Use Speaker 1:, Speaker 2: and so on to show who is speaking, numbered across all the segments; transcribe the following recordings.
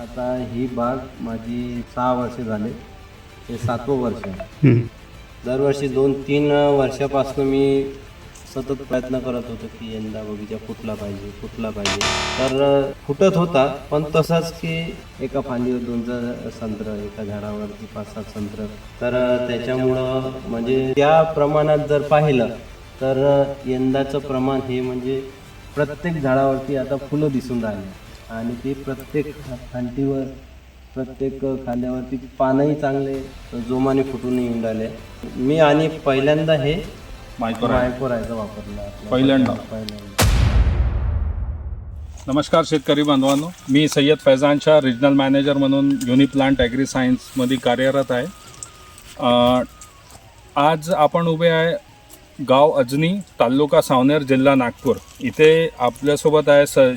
Speaker 1: आता ही बाग माझी 6 वर्ष झाले, हे 7वं वर्ष आहे. दरवर्षी 2-3 वर्षापासून मी सतत प्रयत्न करत होतो की यंदा बगीचा फुटला पाहिजे. तर फुटत होता, पण तसाच की एका फांदीवर 2 संत्र, एका झाडावरती 5-7 संत्र. तर त्याच्यामुळं म्हणजे त्या प्रमाणात जर पाहिलं तर यंदाचं प्रमाण हे म्हणजे प्रत्येक झाडावरती आता फुलं दिसून राहिले आणि ते प्रत्येक फांदीवर, प्रत्येक खांद्यावरती पानही चांगले जोमाने फुटून येऊन राहिले. मी आणि पहिल्यांदा हे मायकोरायझा वापरला
Speaker 2: पहिल्यांदा. नमस्कार शेतकरी बांधवांनो, मी सय्यद फैजान शाह, रिजनल मॅनेजर म्हणून युनिप्लांट ॲग्री सायन्समध्ये कार्यरत आहे. आज आपण उभे आहे गाव अजनी, तालुका सावनेर, जिल्हा नागपूर. इथे आपल्यासोबत आहे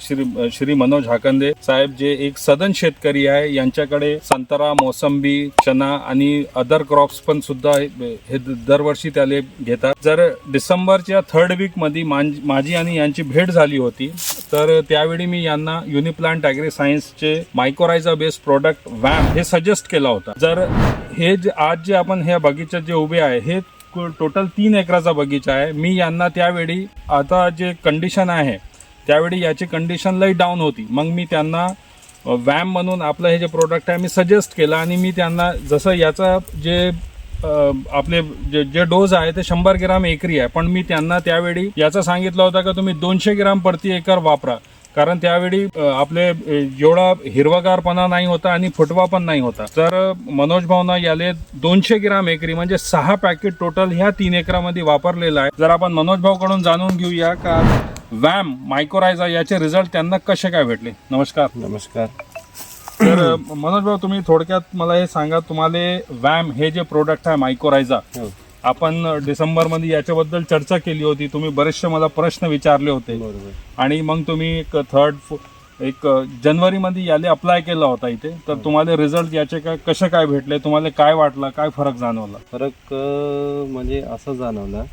Speaker 2: श्री मनोज हाकंदे साहेब, जे एक सदन शेतकरी आहे. यांच्याकडे संतरा, मोसंबी, चना आणि अदर क्रॉप्स पण सुद्धा हे दरवर्षी त्याले घेतात. जर डिसेंबरच्या 3rd वीकमध्ये माझी आणि यांची भेट झाली होती, तर त्यावेळी मी यांना युनिप्लांट ॲग्री सायन्सचे मायकोरायझा बेस्ड प्रोडक्ट वॅम हे सजेस्ट केला होता. जर हे आज जे आपण ह्या बगीच्यात जे उभे आहे, हे टोटल 3 एकराचा बगीचा आहे. मी यांना त्यावेळी, आता जे कंडिशन आहे त्यावेळी याची कंडिशन लई डाऊन होती, मग मी त्यांना वॅम म्हणून आपलं हे जे प्रोडक्ट आहे मी सजेस्ट केलं. आणि मी त्यांना जसं याचा जे आपले जे डोज आहे ते 100 ग्राम एकरी आहे, पण मी त्यांना त्यावेळी याचं सांगितलं होतं का तुम्ही 200 ग्राम प्रति एकर वापरा, कारण त्यावेळी आपले एवढा हिरवागारपणा नाही होता आणि फुटवा पण नाही होता. तर मनोज भाऊना याले 200 ग्राम एकरी म्हणजे 6 पॅकेट टोटल ह्या 3 एकरामध्ये वापरलेलं आहे. जर आपण मनोज भाऊकडून जाणून घेऊया का वॅम मायकोरायझा याचे रिझल्ट त्यांना कसे काय भेटले.
Speaker 1: नमस्कार.
Speaker 2: तर मनोज भाऊ, तुम्ही थोडक्यात मला हे सांगा, तुम्हाला वॅम हे जे प्रोडक्ट आहे मायकोरायझा, आपण डिसेंबरमध्ये याच्याबद्दल चर्चा केली होती. तुम्ही बरेचसे मला प्रश्न विचारले होते.
Speaker 1: बरोबर.
Speaker 2: आणि मग तुम्ही एक जानेवारीमध्ये याले अप्लाय केला होता इथे. तर तुम्हाला रिझल्ट याचे कसे काय भेटले, तुम्हाला काय वाटलं, काय फरक जाणवला?
Speaker 1: फरक म्हणजे असं जाणवलं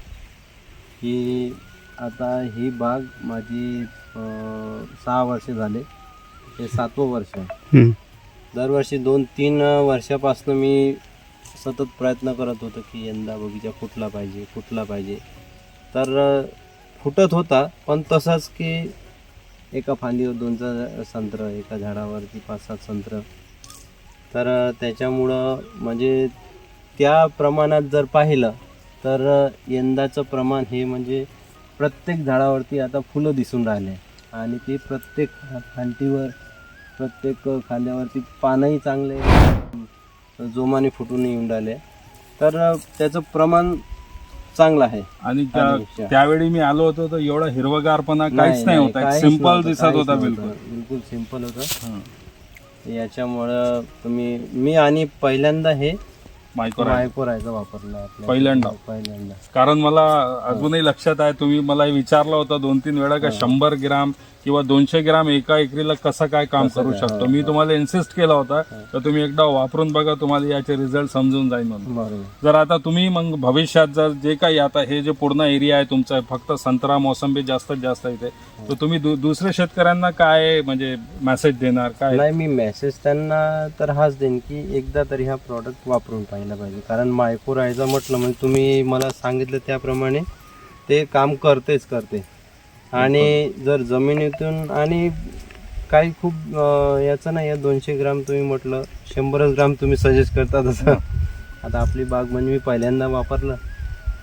Speaker 1: की आता ही बाग माझी 6 वर्ष झाले, हे 7वं वर्ष आहे. दरवर्षी 2-3 वर्षापासून मी सतत प्रयत्न करत होतो की यंदा बगीचा फुटला पाहिजे. तर फुटत होता, पण तसाच की एका फांदीवर 2 संत्र, एका झाडावरती 5-7 संत्र. तर त्याच्यामुळं म्हणजे त्या प्रमाणात जर पाहिलं तर यंदाचं प्रमाण हे म्हणजे प्रत्येक झाडावरती आता फुलं दिसून राहिले आणि ते प्रत्येक फांदीवर, प्रत्येक खांद्यावरती पानही चांगले जोमाने फुटून येऊन राहिले. तर त्याचं प्रमाण चांगलं आहे.
Speaker 2: आणि त्यावेळी मी आलो होतो तर एवढा हिरवगारपणा काहीच नाही होता, सिंपल दिसत होता.
Speaker 1: बिलकुल सिंपल होतं. याच्यामुळं मी आणि पहिल्यांदा हे मायकोरायझा वापरला
Speaker 2: पहिल्यांदा. कारण मला अजूनही लक्षात आहे, तुम्ही मला विचारलं होतं 2-3 वेळा का 100 ग्राम किंवा 200 ग्राम एका एकरीला कसं काय काम करू शकतो. मी तुम्हाला इन्सिस्ट केला होता तर तुम्ही एकदा वापरून बघा, तुम्हाला याचे रिझल्ट समजून जाईल म्हणून. जर आता तुम्ही मग भविष्यात जर जे काही आता हे जे पूर्ण एरिया आहे तुमचा, फक्त संत्रा मोसंबी जास्तीत जास्त इथे, तर तुम्ही दुसऱ्या शेतकऱ्यांना काय म्हणजे मेसेज देणार? काय
Speaker 1: नाही, मी मेसेज त्यांना तर हाच देईन की एकदा तरी हा प्रॉडक्ट वापरून पाहिला पाहिजे. कारण मायकोरायझा म्हटलं म्हणजे तुम्ही मला सांगितलं त्याप्रमाणे ते काम करते. आणि जर जमिनीतून आणि काही खूप याचं नाही आहे, 200 ग्राम तुम्ही म्हटलं, 100 ग्राम तुम्ही सजेस्ट करता. तसं आता आपली बाग म्हणजे मी पहिल्यांदा वापरलं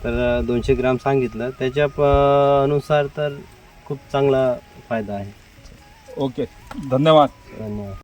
Speaker 1: तर 200 ग्राम सांगितलं, त्याच्या अनुसार तर खूप चांगला फायदा आहे.
Speaker 2: ओके, धन्यवाद.